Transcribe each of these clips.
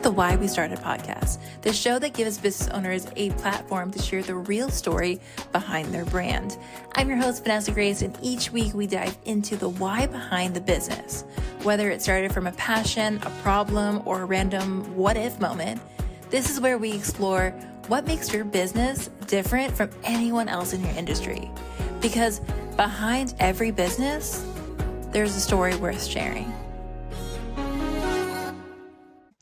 to the Why We Started podcast, the show that gives business owners a platform to share the real story behind their brand. I'm your host, Vanessa Grace, and each week we dive into the why behind the business. Whether it started from a passion, a problem, or a random what-if moment, this is where we explore what makes your business different from anyone else in your industry. Because behind every business, there's a story worth sharing.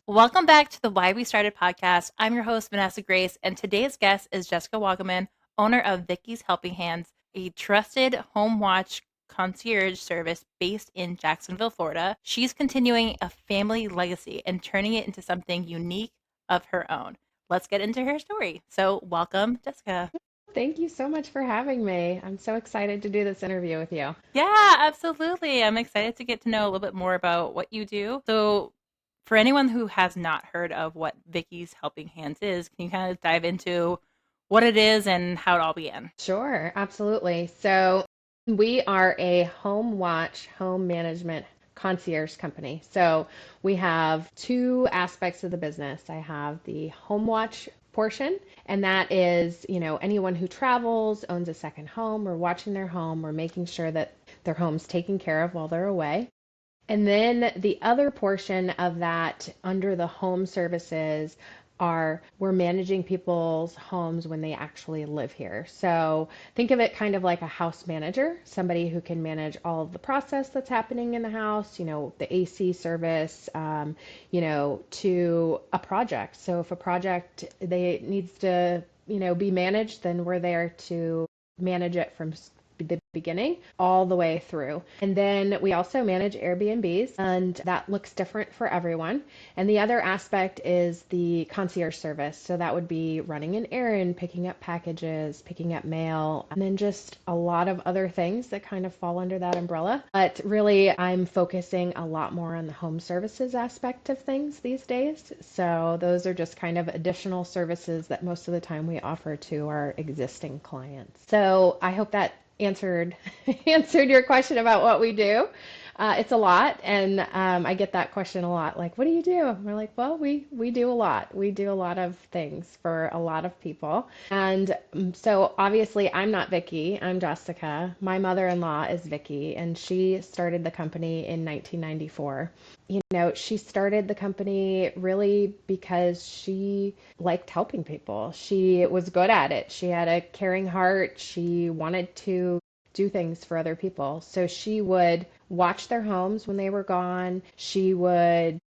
Welcome back to the Why We Started podcast. I'm your host, Vanessa Grace, and today's guest is Jessica Waugaman, owner of Vicky's Helping Hands, a trusted home watch concierge service based in Jacksonville, Florida. She's continuing a family legacy and turning it into something unique of her own. Let's get into her story. So welcome, Jessica. Thank you so much for having me. I'm so excited to do this interview with you. Yeah, absolutely. I'm excited to get to know a little bit more about what you do. So for anyone who has not heard of what Vicky's Helping Hands is, can you kind of dive into what it is and how it all began? Sure, absolutely. So we are a home watch, home management concierge company. So we have two aspects of the business. I have the home watch portion, and that is, anyone who travels, owns a second home, or watching their home, or making sure that their home's taken care of while they're away. And then the other portion of that under the home services are we're managing people's homes when they actually live here. So think of it kind of like a house manager, somebody who can manage all of the process that's happening in the house, the AC service, to a project. So if a project needs to, be managed, then we're there to manage it from the beginning all the way through. And then we also manage Airbnbs, and that looks different for everyone. And the other aspect is the concierge service. So that would be running an errand, picking up packages, picking up mail, and then just a lot of other things that kind of fall under that umbrella. But really, I'm focusing a lot more on the home services aspect of things these days. So those are just kind of additional services that most of the time we offer to our existing clients. So I hope that answered your question about what we do. It's a lot, and I get that question a lot, like, what do you do? We're like, well, we do a lot. We do a lot of things for a lot of people. And so obviously I'm not Vicky, I'm Jessica. My mother-in-law is Vicky, and she started the company in 1994. She started the company really because she liked helping people. She was good at it. She had a caring heart. She wanted to do things for other people. So she would watch their homes when they were gone. She would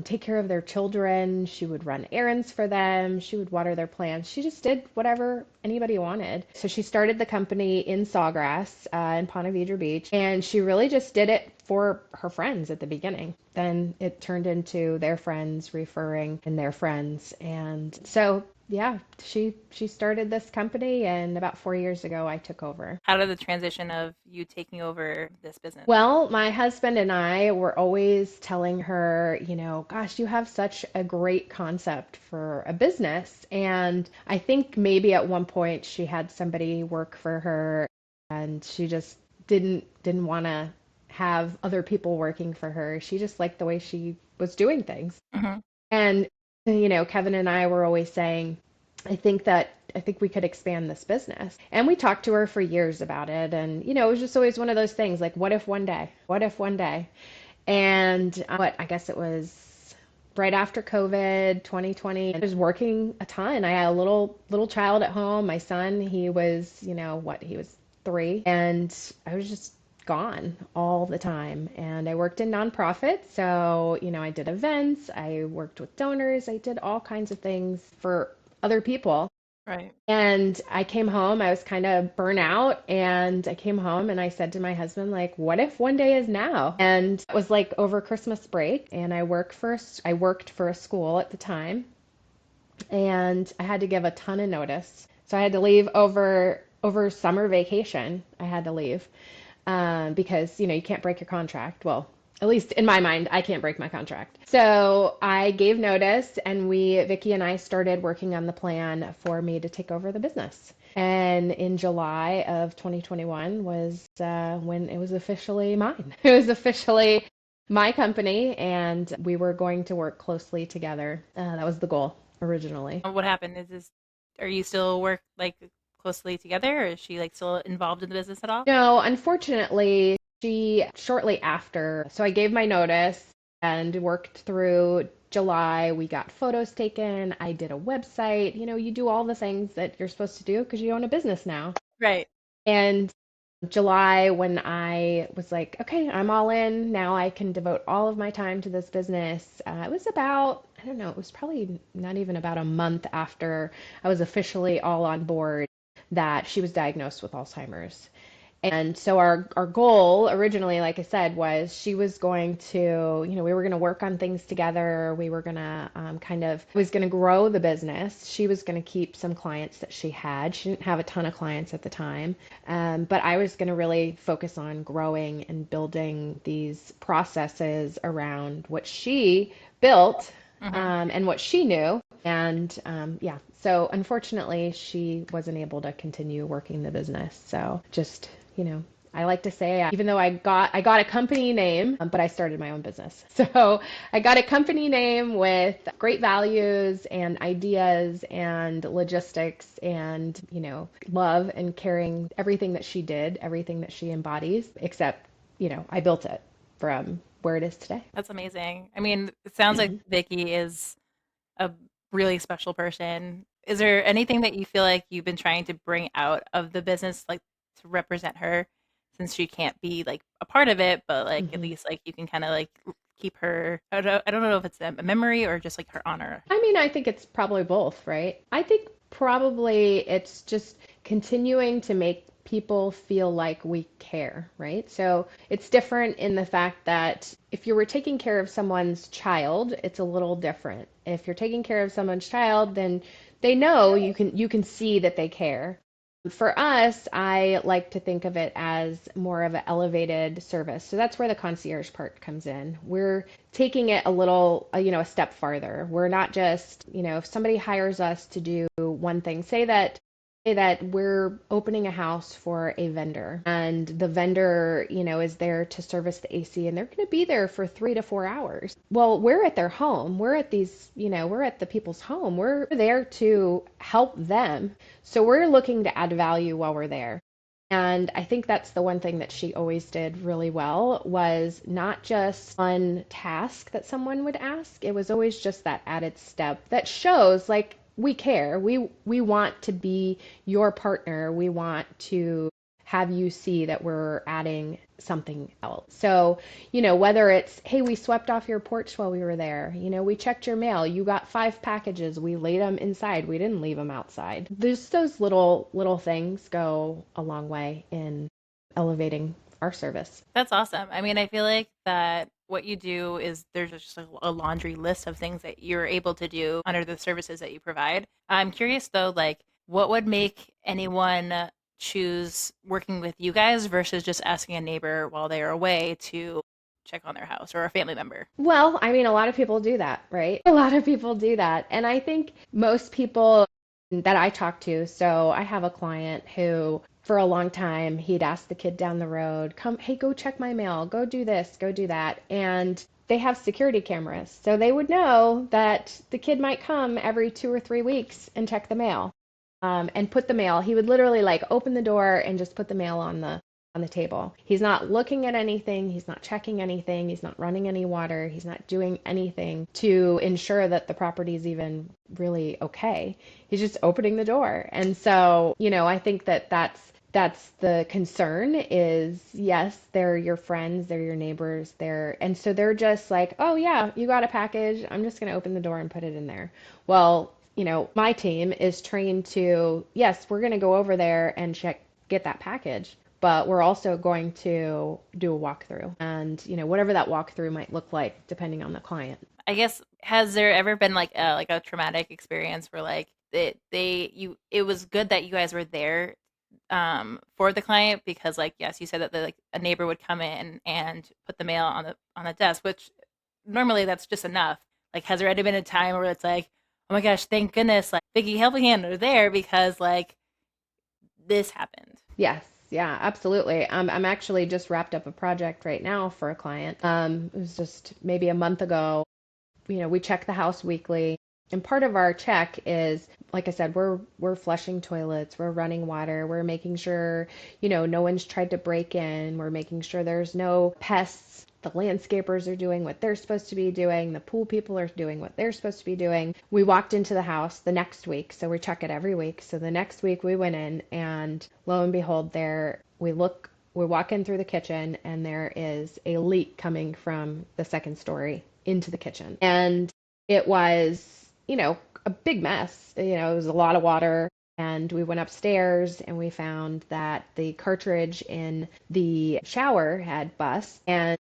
take care of their children. She would run errands for them. She would water their plants. She just did whatever anybody wanted. So she started the company in Sawgrass in Ponte Vedra Beach, and she really just did it for her friends at the beginning. Then it turned into their friends referring and their friends. And so yeah, she started this company, and about 4 years ago, I took over. How did the transition of you taking over this business? Well, my husband and I were always telling her, gosh, you have such a great concept for a business. And I think maybe at one point she had somebody work for her, and she just didn't want to have other people working for her. She just liked the way she was doing things. Mm-hmm. And Kevin and I were always saying, I think we could expand this business. And we talked to her for years about it. And, it was just always one of those things like, what if one day? What if one day? And I guess it was right after COVID, 2020, I was working a ton. I had a little child at home. My son, he was, he was 3. And I was just gone all the time. And I worked in nonprofit. So, I did events, I worked with donors, I did all kinds of things for other people. Right. And I came home, I was kind of burnt out, and I came home and I said to my husband, like, what if one day is now? And it was like over Christmas break, and I worked for a school at the time, and I had to give a ton of notice. So I had to leave over summer vacation. I had to leave. Because, you can't break your contract. Well, at least in my mind, I can't break my contract. So I gave notice, and Vicky and I started working on the plan for me to take over the business. And in July of 2021 was when it was officially mine. It was officially my company, and we were going to work closely together. That was the goal originally. What happened? Are you still work like closely together, or is she like still involved in the business at all? No, unfortunately, she shortly after, so I gave my notice and worked through July. We got photos taken. I did a website. You do all the things that you're supposed to do because you own a business now. Right. And July, when I was like, okay, I'm all in. Now I can devote all of my time to this business. It was about, I don't know, it was probably not even about a month after I was officially all on board that she was diagnosed with Alzheimer's. And so our goal originally, like I said, was she was going to, we were going to work on things together. We were going to was going to grow the business. She was going to keep some clients that she had. She didn't have a ton of clients at the time. But I was going to really focus on growing and building these processes around what she built Hmm. and what she knew. And yeah, so unfortunately, she wasn't able to continue working the business. So just, I like to say, even though I got a company name, but I started my own business. So I got a company name with great values and ideas and logistics and, love and caring, everything that she did, everything that she embodies, except, I built it from where it is today. That's amazing. I mean, it sounds like Mhm. Vicky is a really special person. Is there anything that you feel like you've been trying to bring out of the business, like to represent her, since she can't be like a part of it, but like at Mhm. least like you can kind of like keep her. I don't know if it's a memory or just like her honor. I mean, I think it's probably both, right? I think probably it's just continuing to make people feel like we care, right? So it's different in the fact that if you were taking care of someone's child, it's a little different. If you're taking care of someone's child, then they know you can see that they care. For us, I like to think of it as more of an elevated service. So that's where the concierge part comes in. We're taking it a little, a step farther. We're not just, if somebody hires us to do one thing, say that we're opening a house for a vendor and the vendor, is there to service the AC and they're going to be there for 3 to 4 hours. Well, we're at their home. We're at the people's home. We're there to help them. So we're looking to add value while we're there. And I think that's the one thing that she always did really well was not just one task that someone would ask. It was always just that added step that shows like we care. We want to be your partner. We want to have you see that we're adding something else. So, whether it's, hey, we swept off your porch while we were there. We checked your mail. You got 5 packages. We laid them inside. We didn't leave them outside. There's those little things go a long way in elevating our service. That's awesome. I mean, I feel like that what you do is there's just a laundry list of things that you're able to do under the services that you provide. I'm curious though, like what would make anyone choose working with you guys versus just asking a neighbor while they are away to check on their house or a family member? Well, I mean, a lot of people do that, right? A lot of people do that. And I think most people that I talk to, so I have a client who, for a long time, he'd ask the kid down the road, come, hey, go check my mail, go do this, go do that. And they have security cameras. So they would know that the kid might come every 2 or 3 weeks and check the mail and put the mail. He would literally like open the door and just put the mail on the table. He's not looking at anything, he's not checking anything, he's not running any water, he's not doing anything to ensure that the property is even really okay. He's just opening the door. And so, I think that that's the concern is yes, they're your friends, they're your neighbors, and so they're just like, oh yeah, you got a package, I'm just going to open the door and put it in there. Well, my team is trained to, yes, we're going to go over there and get that package, but we're also going to do a walkthrough and, whatever that walkthrough might look like depending on the client. I guess has there ever been like a traumatic experience where like it was good that you guys were there for the client because like yes you said that like a neighbor would come in and put the mail on the desk, which normally that's just enough. Like has there ever been a time where it's like, oh my gosh, thank goodness like Vicky helping hand are there because like this happened? Yes. Yeah, absolutely. I'm actually just wrapped up a project right now for a client. It was just maybe a month ago. We check the house weekly. And part of our check is, like I said, we're flushing toilets, we're running water, we're making sure, no one's tried to break in, we're making sure there's no pests. The landscapers are doing what they're supposed to be doing. The pool people are doing what they're supposed to be doing. We walked into the house the next week, so we check it every week. So the next week we went in, and lo and behold, we walk in through the kitchen, and there is a leak coming from the second story into the kitchen. And it was, a big mess. It was a lot of water. And we went upstairs and we found that the cartridge in the shower had bust. And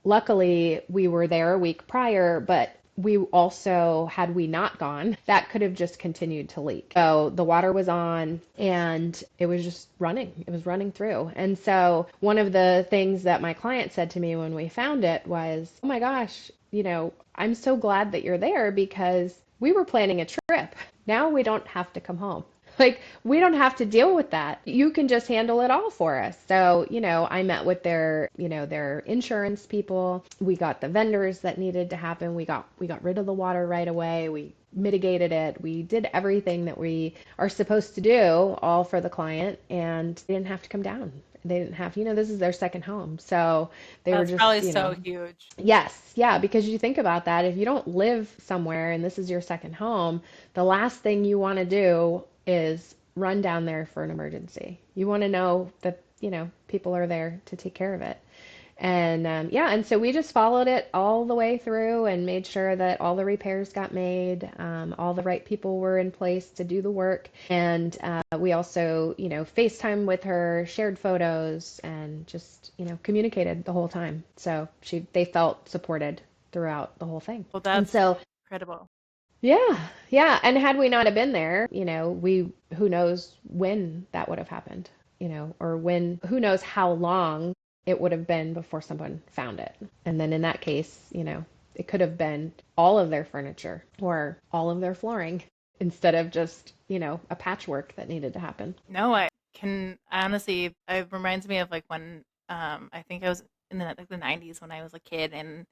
luckily, we were there a week prior, but we also, had we not gone, that could have just continued to leak. So the water was on and it was just running. It was running through. And so one of the things that my client said to me when we found it was, oh my gosh, I'm so glad that you're there because we were planning a trip. Now we don't have to come home. Like, we don't have to deal with that. You can just handle it all for us. So, I met with their insurance people. We got the vendors that needed to happen. We got rid of the water right away. We mitigated it. We did everything that we are supposed to do, all for the client, and they didn't have to come down. They didn't have, this is their second home. So they were That's just, probably so huge. Yes. Yeah. Because you think about that, if you don't live somewhere and this is your second home, the last thing you want to do is run down there for an emergency. You want to know that, people are there to take care of it. And and so we just followed it all the way through and made sure that all the repairs got made, all the right people were in place to do the work. And we also, FaceTime with her, shared photos, and just, communicated the whole time. So they felt supported throughout the whole thing. Well, that's incredible. Yeah, yeah. And had we not have been there, who knows when that would have happened, or who knows how long it would have been before someone found it. And then in that case, it could have been all of their furniture or all of their flooring instead of just, a patchwork that needed to happen. No, I can honestly, it reminds me of like when I think I was in the 90s when I was a kid and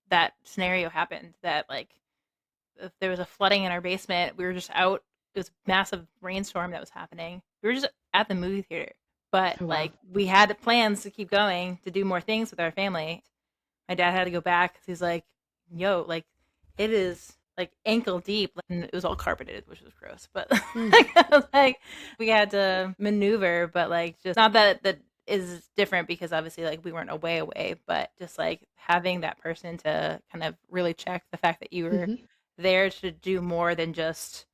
that scenario happened that like if there was a flooding in our basement, we were just out. It was a massive rainstorm that was happening. We were just at the movie theater, but Oh, wow. like we had plans to keep going to do more things with our family. My dad had to go back because he's like, "Yo, like it is like ankle deep," and it was all carpeted, which was gross. But like we had to maneuver, but like just not that is different because obviously like we weren't away, but just like having that person to kind of really check the fact that you were there to do more than just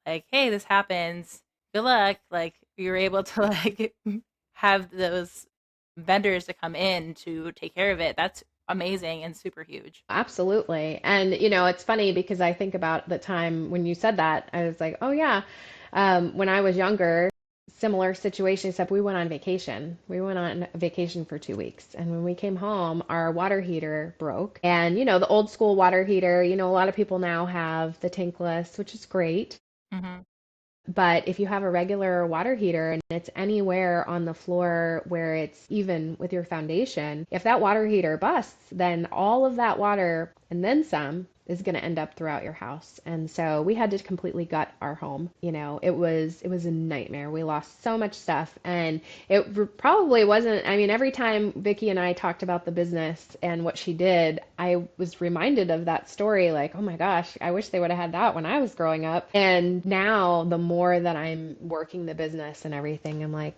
like, hey, this happens, good luck. Like you're able to like have those vendors to come in to take care of it. That's amazing and super huge. Absolutely. And, it's funny because I think about the time when you said that, I was like, oh, yeah. When I was younger, similar situation, except we went on vacation. We went on vacation for 2 weeks. And when we came home, our water heater broke. And, the old school water heater, a lot of people now have the tankless, which is great. Mm-hmm. But if you have a regular water heater and it's anywhere on the floor where it's even with your foundation, if that water heater busts, then all of that water and then some is going to end up throughout your house. And so we had to completely gut our home. It was a nightmare. We lost so much stuff, and it probably wasn't, every time Vicky and I talked about the business and what she did, I was reminded of that story, like, oh my gosh, I wish they would have had that when I was growing up. And now the more that I'm working the business and everything, I'm like,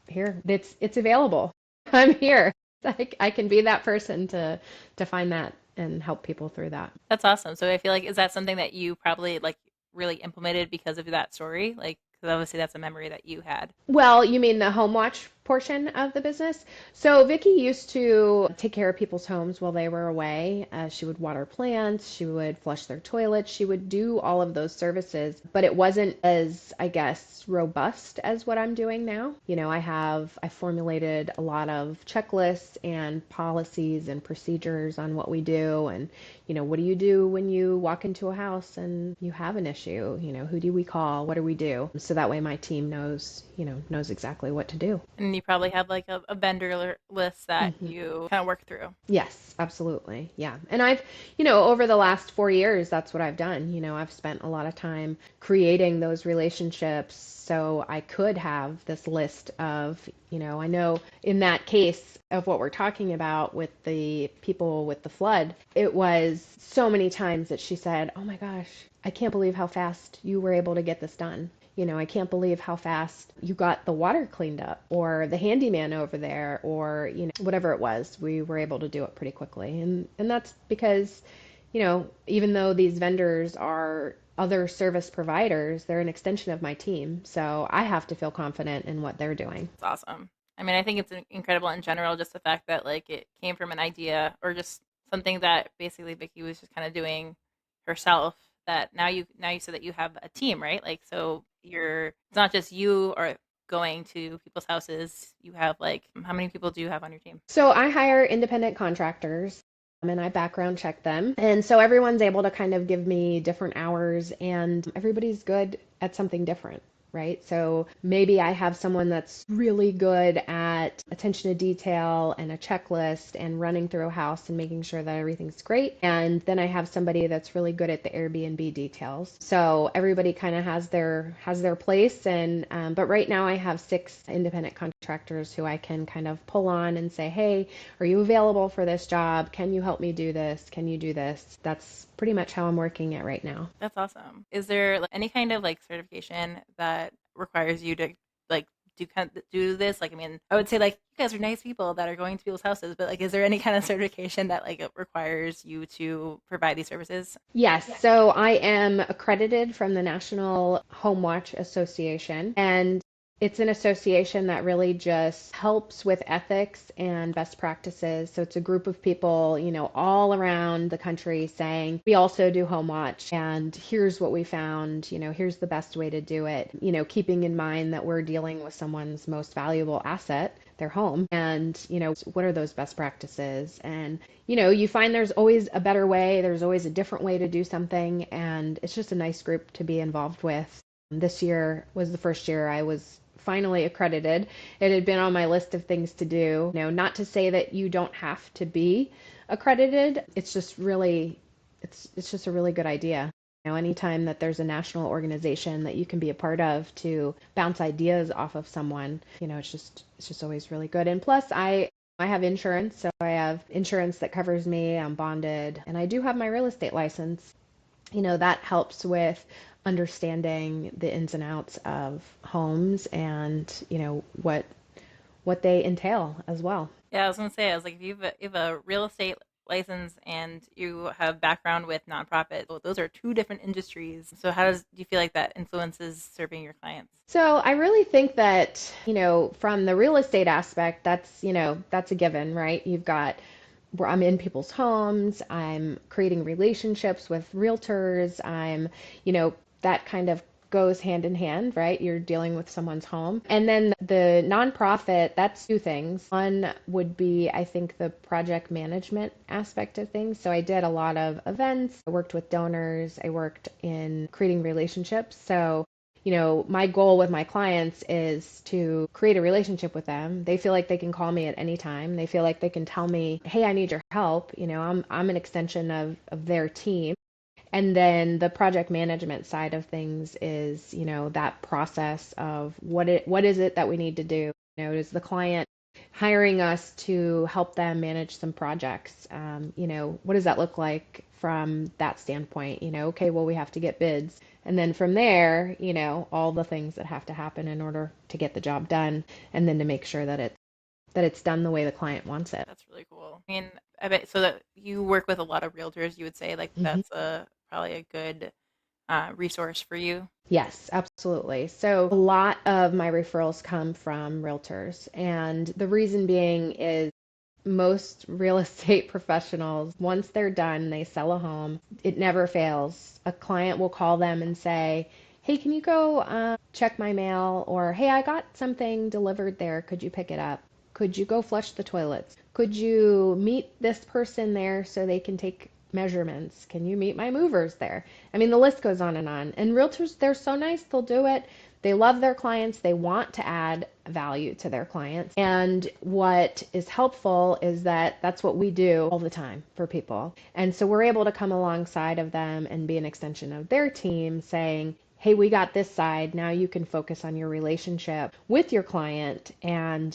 here, it's available. I'm here. I can be that person to find that and help people through that. That's awesome. So I feel like, is that something that you probably like really implemented because of that story? Like, because obviously that's a memory that you had. Well, you mean the home watch portion of the business. So Vicky used to take care of people's homes while they were away. She would water plants, she would flush their toilets, she would do all of those services, but it wasn't as, I guess, robust as what I'm doing now. I formulated a lot of checklists and policies and procedures on what we do, and what do you do when you walk into a house and you have an issue? Who do we call? What do we do? So that way my team knows exactly what to do. And you probably have like a vendor list that Mm-hmm. you kind of work through. Yes, absolutely. Yeah. And I've, over the last 4 years, that's what I've done. I've spent a lot of time creating those relationships so I could have this list of, I know in that case of what we're talking about with the people with the flood, it was so many times that she said, "Oh my gosh, I can't believe how fast you were able to get this done. I can't believe how fast you got the water cleaned up, or the handyman over there, or, whatever it was, we were able to do it pretty quickly." And that's because, even though these vendors are other service providers, they're an extension of my team. So I have to feel confident in what they're doing. It's awesome. I mean, I think it's incredible in general, just the fact that like it came from an idea or just something that basically Vicky was just kind of doing herself. That now you said that you have a team, right? Like, so it's not just you are going to people's houses. You have like, how many people do you have on your team? So I hire independent contractors, and I background check them. And so everyone's able to kind of give me different hours, and everybody's good at something different. Right? So maybe I have someone that's really good at attention to detail and a checklist and running through a house and making sure that everything's great. And then I have somebody that's really good at the Airbnb details. So everybody kind of has their place. And but right now I have 6 independent contractors who I can kind of pull on and say, "Hey, are you available for this job? Can you help me do this? Can you do this?" That's pretty much how I'm working it right now. That's awesome. Is there like, any kind of like certification that requires you to like do this? Like, I mean, I would say like you guys are nice people that are going to people's houses, but like, is there any kind of certification that like it requires you to provide these services? Yes, so I am accredited from the National Home Watch Association, and it's an association that really just helps with ethics and best practices. So it's a group of people, all around the country saying, "We also do home watch, and here's what we found, here's the best way to do it." Keeping in mind that we're dealing with someone's most valuable asset, their home, and, what are those best practices? And, you find there's always a better way, there's always a different way to do something, and it's just a nice group to be involved with. This year was the first year I was finally accredited. It had been on my list of things to do. Not to say that you don't have to be accredited. It's just really, it's just a really good idea. Anytime that there's a national organization that you can be a part of to bounce ideas off of someone, it's just always really good. And plus, I have insurance, so I have insurance that covers me. I'm bonded, and I do have my real estate license. That helps with understanding the ins and outs of homes and, what they entail as well. Yeah, I was gonna say, I was like, if you have a real estate license and you have background with nonprofit, well, those are two different industries. So do you feel like that influences serving your clients? So I really think that, from the real estate aspect, that's a given, right? You've got where I'm in people's homes, I'm creating relationships with realtors, that kind of goes hand in hand, right? You're dealing with someone's home. And then the nonprofit, that's 2 things. One would be, I think, the project management aspect of things. So I did a lot of events, I worked with donors, I worked in creating relationships. So my goal with my clients is to create a relationship with them. They feel like they can call me at any time. They feel like they can tell me, "Hey, I need your help." I'm an extension of their team. And then the project management side of things is, that process of what is it that we need to do? Is the client hiring us to help them manage some projects? What does that look like from that standpoint? Okay, well, we have to get bids. And then from there, all the things that have to happen in order to get the job done, and then to make sure that it's done the way the client wants it. That's really cool. I mean, I bet so that you work with a lot of realtors, you would say like Mm-hmm. that's probably a good resource for you? Yes, absolutely. So a lot of my referrals come from realtors. And the reason being is most real estate professionals, once they're done, they sell a home, it never fails. A client will call them and say, hey, can you go check my mail? Or, hey, I got something delivered there. Could you pick it up? Could you go flush the toilets? Could you meet this person there so they can take measurements? Can you meet my movers there? I mean, the list goes on. And realtors, they're so nice, they'll do it. They love their clients. They want to add value to their clients. And what is helpful is that that's what we do all the time for people. And so we're able to come alongside of them and be an extension of their team saying, hey, we got this side. Now you can focus on your relationship with your client and,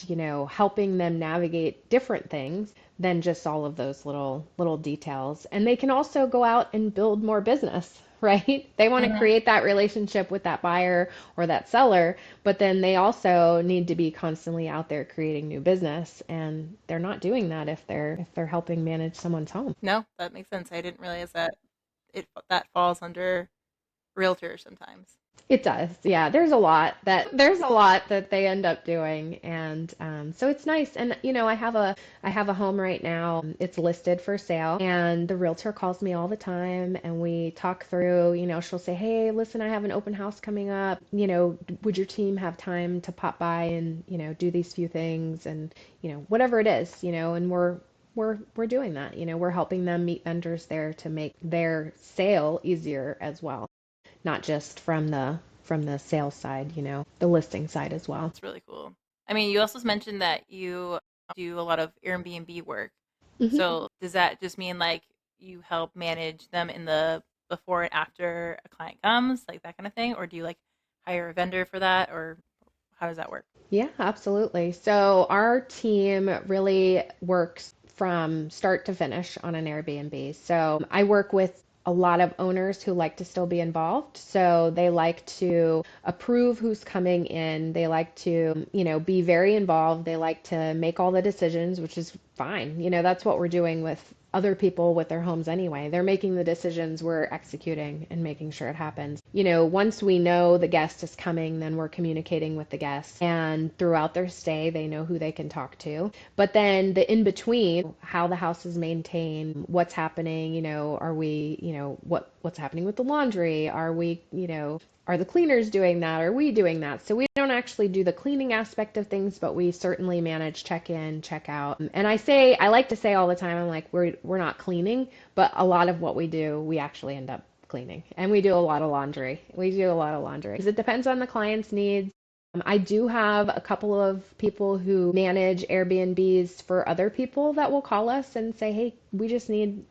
helping them navigate different things than just all of those little details. And they can also go out and build more business, right? They want to create that relationship with that buyer or that seller, but then they also need to be constantly out there creating new business, and they're not doing that if they're helping manage someone's home. No, that makes sense. I didn't realize that that falls under realtors sometimes. It does. Yeah, there's a lot that they end up doing, and so it's nice. And I have a home right now. It's listed for sale, and the realtor calls me all the time, and we talk through. She'll say, "Hey, listen, I have an open house coming up. Would your team have time to pop by and do these few things and whatever it is, and we're doing that. We're helping them meet vendors there to make their sale easier as well, not just from the sales side, the listing side as well. It's really cool. I mean, you also mentioned that you do a lot of Airbnb work. Hmm. So does that just mean like you help manage them in the before and after a client comes, like that kind of thing? Or do you like hire a vendor for that? Or how does that work? Yeah, absolutely. So our team really works from start to finish on an Airbnb. So I work with a lot of owners who like to still be involved. So they like to approve who's coming in. They like to, be very involved. They like to make all the decisions, which is fine. That's what we're doing with other people with their homes anyway. They're making the decisions, we're executing and making sure it happens. Once we know the guest is coming, then we're communicating with the guest. And throughout their stay, they know who they can talk to. But then the in between, how the house is maintained, what's happening, are we, what's happening with the laundry? Are we, are the cleaners doing that? Are we doing that? So we don't actually do the cleaning aspect of things, but we certainly manage check in, check out. And I like to say all the time, I'm like, we're not cleaning, but a lot of what we do, we actually end up cleaning. And we do a lot of laundry. We do a lot of laundry because it depends on the client's needs. I do have a couple of people who manage Airbnbs for other people that will call us and say, "Hey, we just need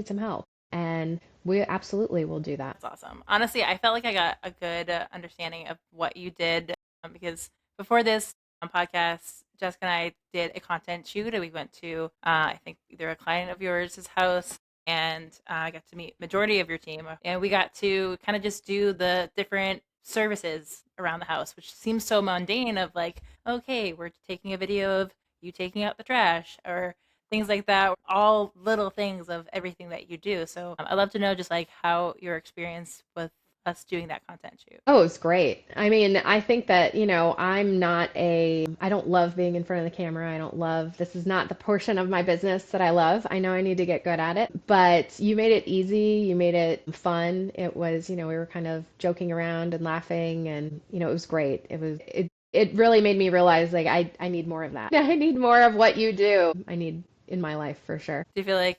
some help." And we absolutely will do that. That's awesome. Honestly, I felt like I got a good understanding of what you did because before this podcast, Jessica and I did a content shoot and we went to, I think, either a client of yours' house and I got to meet majority of your team and we got to kind of just do the different services around the house, which seems so mundane of like, okay, we're taking a video of you taking out the trash or things like that, all little things of everything that you do. So I'd love to know just like how your experience with us doing that content shoot. Oh, it's great. I mean, I think that, I don't love being in front of the camera. This is not the portion of my business that I love. I know I need to get good at it, but you made it easy. You made it fun. It was, we were kind of joking around and laughing and, it was great. It really made me realize like, I need more of that. I need more of what you do. I need in my life for sure. Do you feel like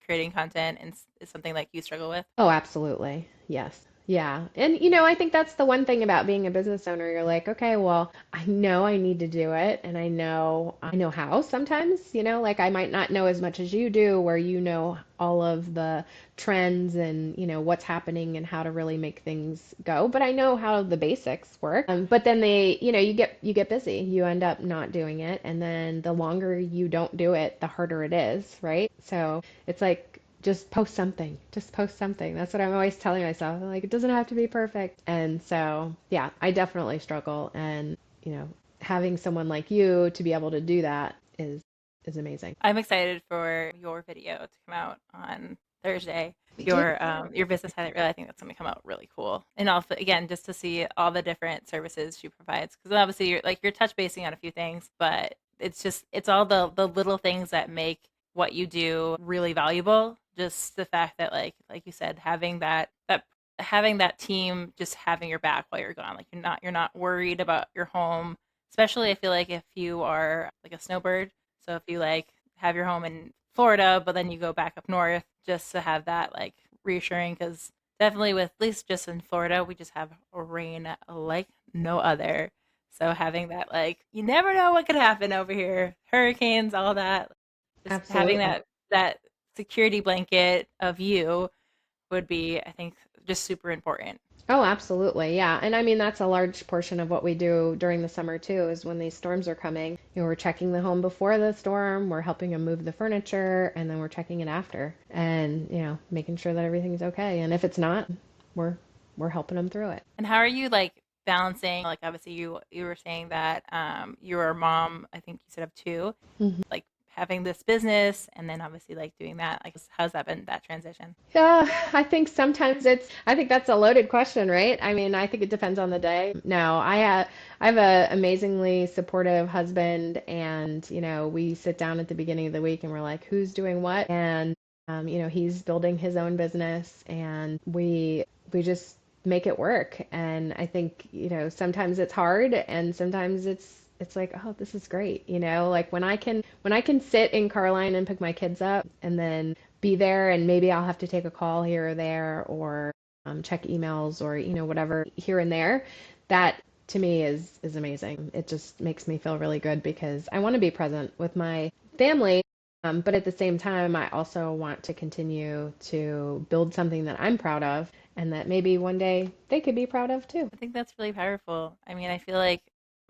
creating content is something like you struggle with? Oh, absolutely. Yes. Yeah. And, I think that's the one thing about being a business owner. You're like, okay, well, I know I need to do it and I know how sometimes, like I might not know as much as you do where all of the trends and, what's happening and how to really make things go, but I know how the basics work. But then you get busy. You end up not doing it. And then the longer you don't do it, the harder it is, right? So it's like, just post something. Just post something. That's what I'm always telling myself. I'm like, it doesn't have to be perfect. And so, yeah, I definitely struggle. And, having someone like you to be able to do that is amazing. I'm excited for your video to come out on Thursday, We do. your business highlight reel. I think that's going to come out really cool. And also, again, just to see all the different services she provides, because obviously you're touch basing on a few things, but it's all the little things that make what you do really valuable. Just the fact that like you said, having that team just having your back while you're gone. Like you're not worried about your home. Especially I feel like if you are like a snowbird. So if you like have your home in Florida, but then you go back up north, just to have that like reassuring, because definitely with at least just in Florida, we just have rain like no other. So having that, like, you never know what could happen over here, hurricanes, all that. Just having Absolutely. that security blanket of you would be, I think, just super important. Oh, absolutely. Yeah. And I mean, that's a large portion of what we do during the summer too, is when these storms are coming. We're checking the home before the storm, we're helping them move the furniture, and then we're checking it after and, making sure that everything's okay. And if it's not, we're we're helping them through it. And how are you like balancing? Like obviously you were saying that you're a mom. I think you said of two, Mhm. like having this business and then obviously like doing that. Like how's that been that transition? Yeah, I think sometimes I think that's a loaded question, right? I mean, I think it depends on the day. No, I have a amazingly supportive husband, and, we sit down at the beginning of the week and we're like, who's doing what? And, he's building his own business, and we just make it work. And I think, sometimes it's hard, and sometimes it's like, oh, this is great. Like when I can sit in Carline and pick my kids up and then be there, and maybe I'll have to take a call here or there, or check emails, or whatever here and there. That to me is amazing. It just makes me feel really good because I want to be present with my family, but at the same time I also want to continue to build something that I'm proud of, and that maybe one day they could be proud of too. I think that's really powerful. I mean, I feel like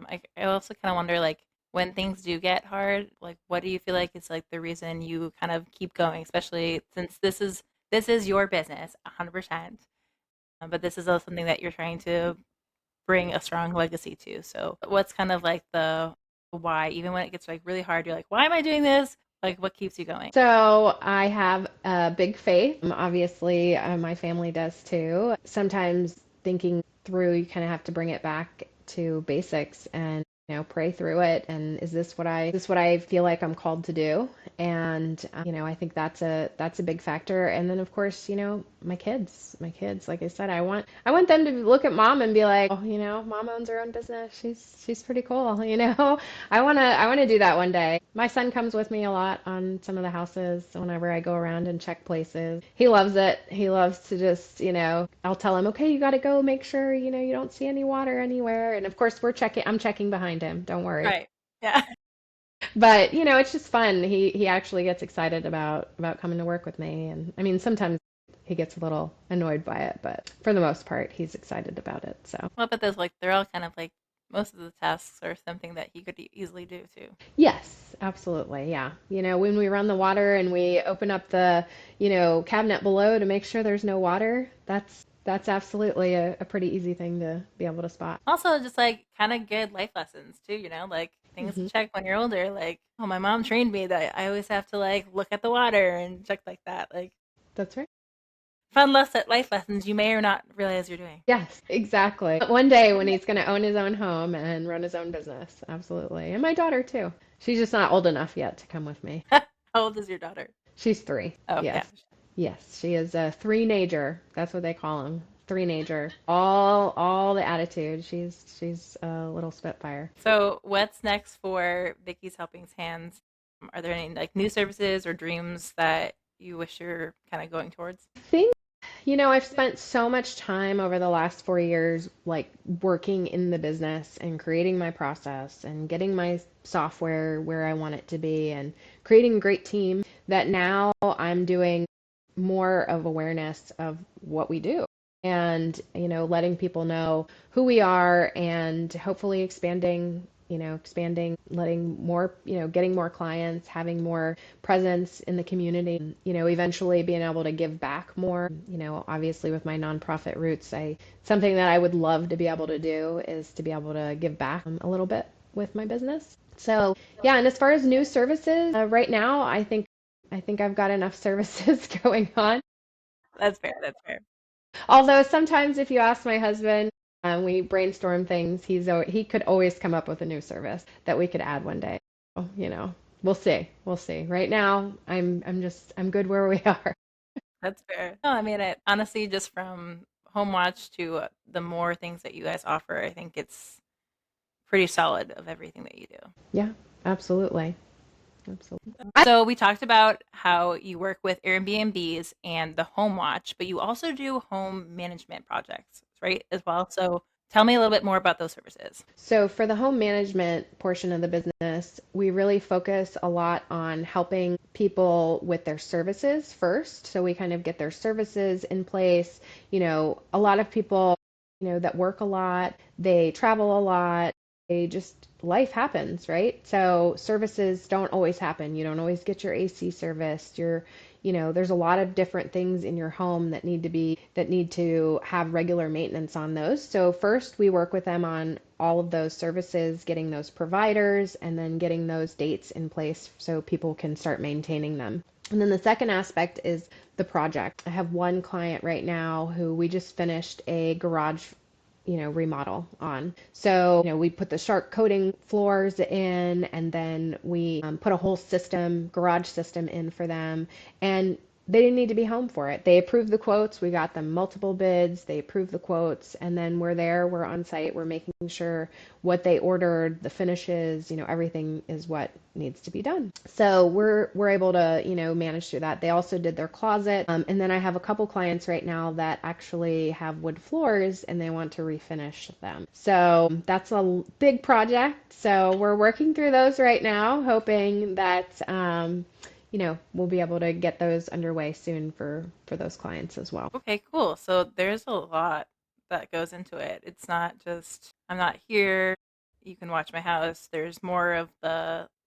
I also kind of wonder like when things do get hard, like what do you feel like is like the reason you kind of keep going, especially since this is your business 100%, but this is also something that you're trying to bring a strong legacy to. So what's kind of like the why, even when it gets like really hard, you're like, why am I doing this? Like what keeps you going? So I have a big faith. Obviously, my family does too. Sometimes thinking through, you kind of have to bring it back to basics and, pray through it. And is this what I feel like I'm called to do? And, I think that's a big factor. And then of course, my kids, like I said, I want them to look at mom and be like, oh, mom owns her own business. She's pretty cool. I want to do that one day. My son comes with me a lot on some of the houses whenever I go around and check places. He loves it. He loves to just, I'll tell him, okay, you got to go make sure, you don't see any water anywhere. And of course, I'm checking behind him. Don't worry. Right. Yeah. But, it's just fun. He actually gets excited about coming to work with me. And I mean, sometimes he gets a little annoyed by it, but for the most part, he's excited about it. So, Well, but those like they're all kind of like most of the tasks are something that he could easily do too. yes, absolutely. Yeah. When we run the water and we open up the, cabinet below to make sure there's no water, that's absolutely a pretty easy thing to be able to spot. Also, just like kind of good life lessons too, like things to Hmm. check when you're older. Like, oh, my mom trained me that I always have to like look at the water and check like that. Like That's right. life lessons you may or not realize you're doing. Yes, exactly. One day when he's going to own his own home and run his own business. Absolutely. And my daughter too. She's just not old enough yet to come with me. How old is your daughter? She's 3. Oh, yeah. Yes. Yes, she is a three-nager. That's what they call him. Three-nager. All the attitude. She's a little spitfire. So, what's next for Vicky's Helping Hands? Are there any like new services or dreams that you wish you're kind of going towards? I think, I've spent so much time over the last 4 years, like working in the business and creating my process and getting my software where I want it to be and creating a great team, that now I'm doing more of awareness of what we do, and, letting people know who we are, and hopefully expanding, letting more, getting more clients, having more presence in the community, eventually being able to give back more. Obviously with my nonprofit roots, something that I would love to be able to do is to be able to give back a little bit with my business. So yeah, and as far as new services, right now, I think I think I've got enough services going on. That's fair. That's fair. Although sometimes if you ask my husband, we brainstorm things, he could always come up with a new service that we could add one day. So, we'll see. We'll see. Right now, I'm good where we are. That's fair. No, I mean, honestly, just from home watch to the more things that you guys offer, I think it's pretty solid of everything that you do. Yeah, absolutely. Absolutely. So we talked about how you work with Airbnbs and the home watch, but you also do home management projects, right? As well. So tell me a little bit more about those services. So for the home management portion of the business, we really focus a lot on helping people with their services first. So we kind of get their services in place. A lot of people, that work a lot, they travel a lot, life happens, right? So services don't always happen. You don't always get your AC serviced. There's a lot of different things in your home that need to have regular maintenance on those. So first we work with them on all of those services, getting those providers, and then getting those dates in place so people can start maintaining them. And then the second aspect is the project. I have one client right now who we just finished a garage remodel on. So, we put the shark coating floors in, and then we put a whole garage system in for them. And they didn't need to be home for it. They approved the quotes. We got them multiple bids. They approved the quotes. And then we're on site. We're making sure what they ordered, the finishes, everything is what needs to be done. So we're able to, manage through that. They also did their closet. And then I have a couple clients right now that actually have wood floors and they want to refinish them. So that's a big project. So we're working through those right now, hoping that, we'll be able to get those underway soon for those clients as well. Okay, cool. So there's a lot that goes into it. It's not just, I'm not here, you can watch my house. There's more of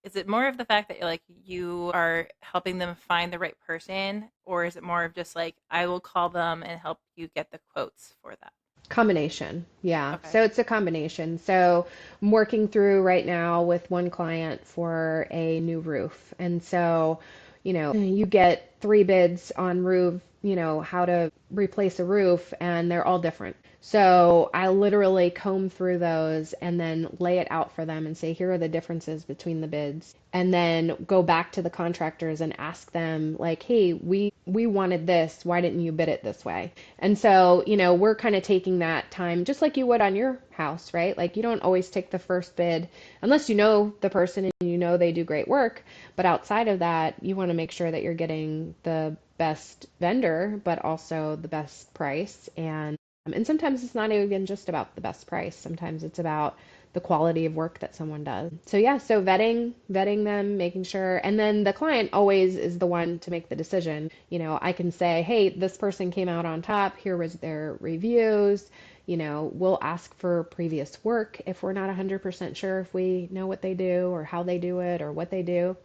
is it more of the fact that like you are helping them find the right person, or is it more of just like I will call them and help you get the quotes for that? Combination. Yeah. Okay. So it's a combination. So I'm working through right now with one client for a new roof. And so, you get 3 bids on roof, how to replace a roof, and they're all different. So I literally comb through those and then lay it out for them and say, here are the differences between the bids. And then go back to the contractors and ask them like, hey, we wanted this. Why didn't you bid it this way? And so, we're kind of taking that time just like you would on your house, right? Like you don't always take the first bid unless you know the person and they do great work. But outside of that, you want to make sure that you're getting the best vendor, but also the best price. And sometimes it's not even just about the best price. Sometimes it's about the quality of work that someone does. So yeah, so vetting them, making sure, and then the client always is the one to make the decision. I can say, hey, this person came out on top. Here was their reviews. We'll ask for previous work if we're not 100% sure if we know what they do or how they do it or what they do.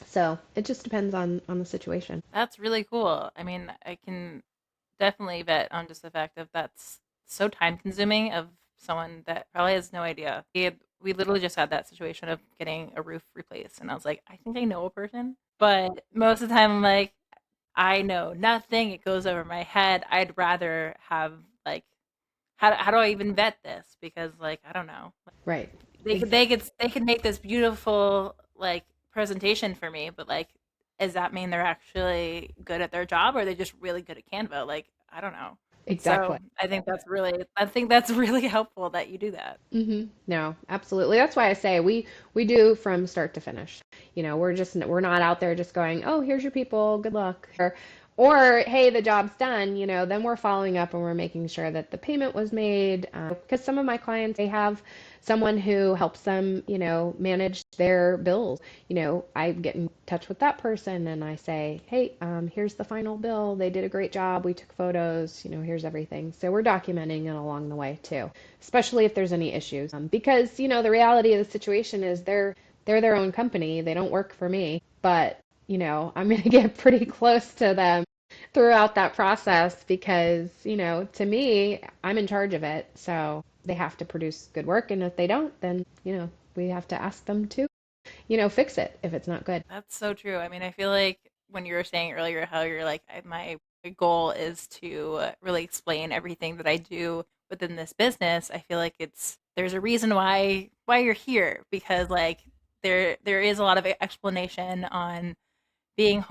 So it just depends on the situation. That's really cool. I mean, I can definitely vet on just the fact of that's so time consuming of someone that probably has no idea. We literally just had that situation of getting a roof replaced, and I was like, I think I know a person, but most of the time I'm like, I know nothing. It goes over my head. I'd rather have like, how do I even vet this? Because like I don't know. Right. They could make this beautiful like presentation for me, but like, does that mean they're actually good at their job, or are they just really good at Canva? Like, I don't know. So Exactly. I think that's really helpful that you do that. No, absolutely. That's why I say we do from start to finish. We're not out there just going, oh, here's your people, good luck, or hey, the job's done. Then we're following up and we're making sure that the payment was made. Because some of my clients, they have someone who helps them, manage their bills. I get in touch with that person and I say, hey, here's the final bill. They did a great job. We took photos. Here's everything. So we're documenting it along the way too, especially if there's any issues. Because the reality of the situation is they're their own company. They don't work for me, but I'm going to get pretty close to them throughout that process because, to me, I'm in charge of it. So they have to produce good work. And if they don't, then, we have to ask them to, fix it if it's not good. That's so true. I mean, I feel like when you were saying earlier how you're like, my goal is to really explain everything that I do within this business. I feel like there's a reason why you're here, because like there is a lot of explanation on being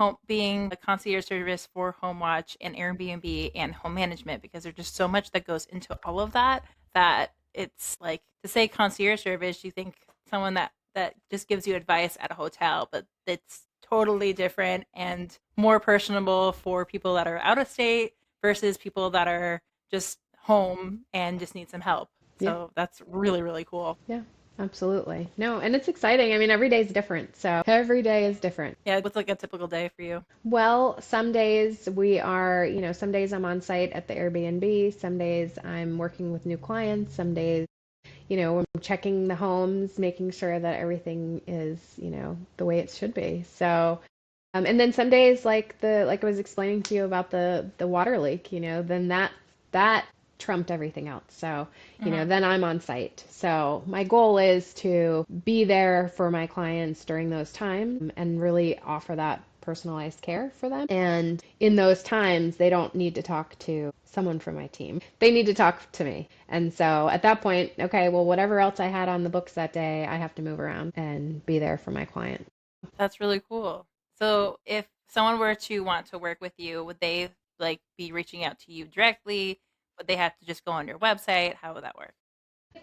a concierge service for Home Watch and Airbnb and home management, because there's just so much that goes into all of that, that it's like, to say concierge service, you think someone that just gives you advice at a hotel, but it's totally different and more personable for people that are out of state versus people that are just home and just need some help. Yeah. So that's really, really cool. Yeah, absolutely. No, and it's exciting. I mean, every day is different. So every day is different. Yeah, what's like a typical day for you? Well, some days we are, some days I'm on site at the Airbnb. Some days I'm working with new clients. Some days, I'm checking the homes, making sure that everything is, the way it should be. So, and then some days, like I was explaining to you about the water leak, then that trumped everything else. So, then I'm on site. So my goal is to be there for my clients during those times and really offer that personalized care for them. And in those times, they don't need to talk to someone from my team. They need to talk to me. And so at that point, okay, well, whatever else I had on the books that day, I have to move around and be there for my client. That's really cool. So if someone were to want to work with you, would they like be reaching out to you directly? Would they have to just go on your website? How would that work?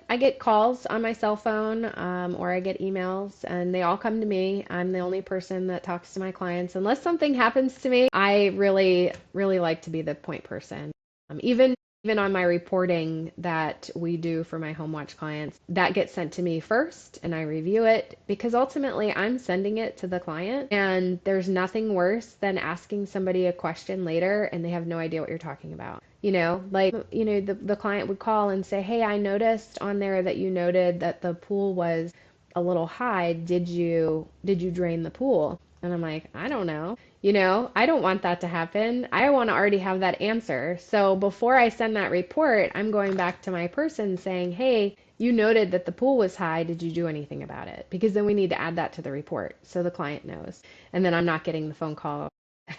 I get calls on my cell phone, or I get emails, and they all come to me. I'm the only person that talks to my clients. Unless something happens to me, I really, really like to be the point person. Even on my reporting that we do for my home watch clients, that gets sent to me first, and I review it, because ultimately I'm sending it to the client, and there's nothing worse than asking somebody a question later and they have no idea what you're talking about. The client would call and say, hey, I noticed on there that you noted that the pool was a little high. Did you drain the pool? And I'm like, I don't know. I don't want that to happen. I want to already have that answer. So before I send that report, I'm going back to my person saying, hey, you noted that the pool was high. Did you do anything about it? Because then we need to add that to the report so the client knows. And then I'm not getting the phone call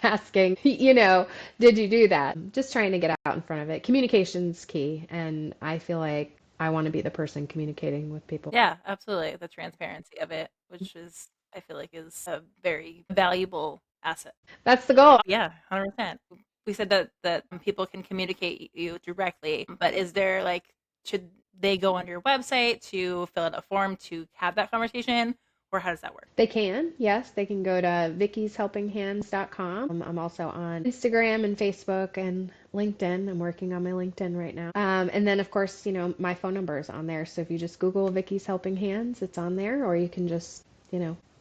asking, did you do that? Just trying to get out in front of it. Communication's key. And I feel like I want to be the person communicating with people. Yeah, absolutely. The transparency of it, which is, I feel like, is a very valuable asset. That's the goal. Yeah, 100%. We said that people can communicate you directly, but is there like, should they go on your website to fill out a form to have that conversation, or how does that work? They can, yes. They can go to vickyshelpinghands.com. I'm also on Instagram and Facebook and LinkedIn. I'm working on my LinkedIn right now. And then, of course, my phone number is on there. So if you just Google Vicky's Helping Hands, it's on there. Or you can just,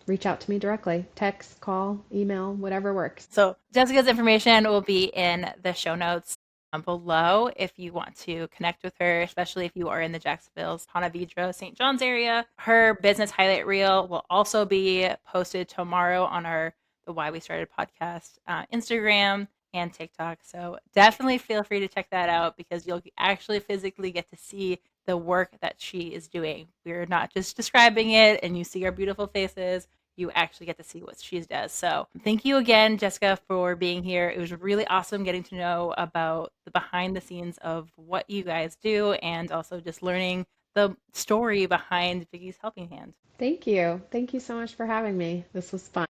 reach out to me directly. Text, call, email, whatever works. So Jessica's information will be in the show notes below if you want to connect with her, especially if you are in the Jacksonville, Ponte Vedra, St. John's area. Her business highlight reel will also be posted tomorrow on the Why We Started podcast Instagram and TikTok. So definitely feel free to check that out, because you'll actually physically get to see the work that she is doing. We're not just describing it and you see our beautiful faces. You actually get to see what she does. So thank you again, Jessica, for being here. It was really awesome getting to know about the behind the scenes of what you guys do, and also just learning the story behind Vicky's Helping Hand. Thank you. Thank you so much for having me. This was fun.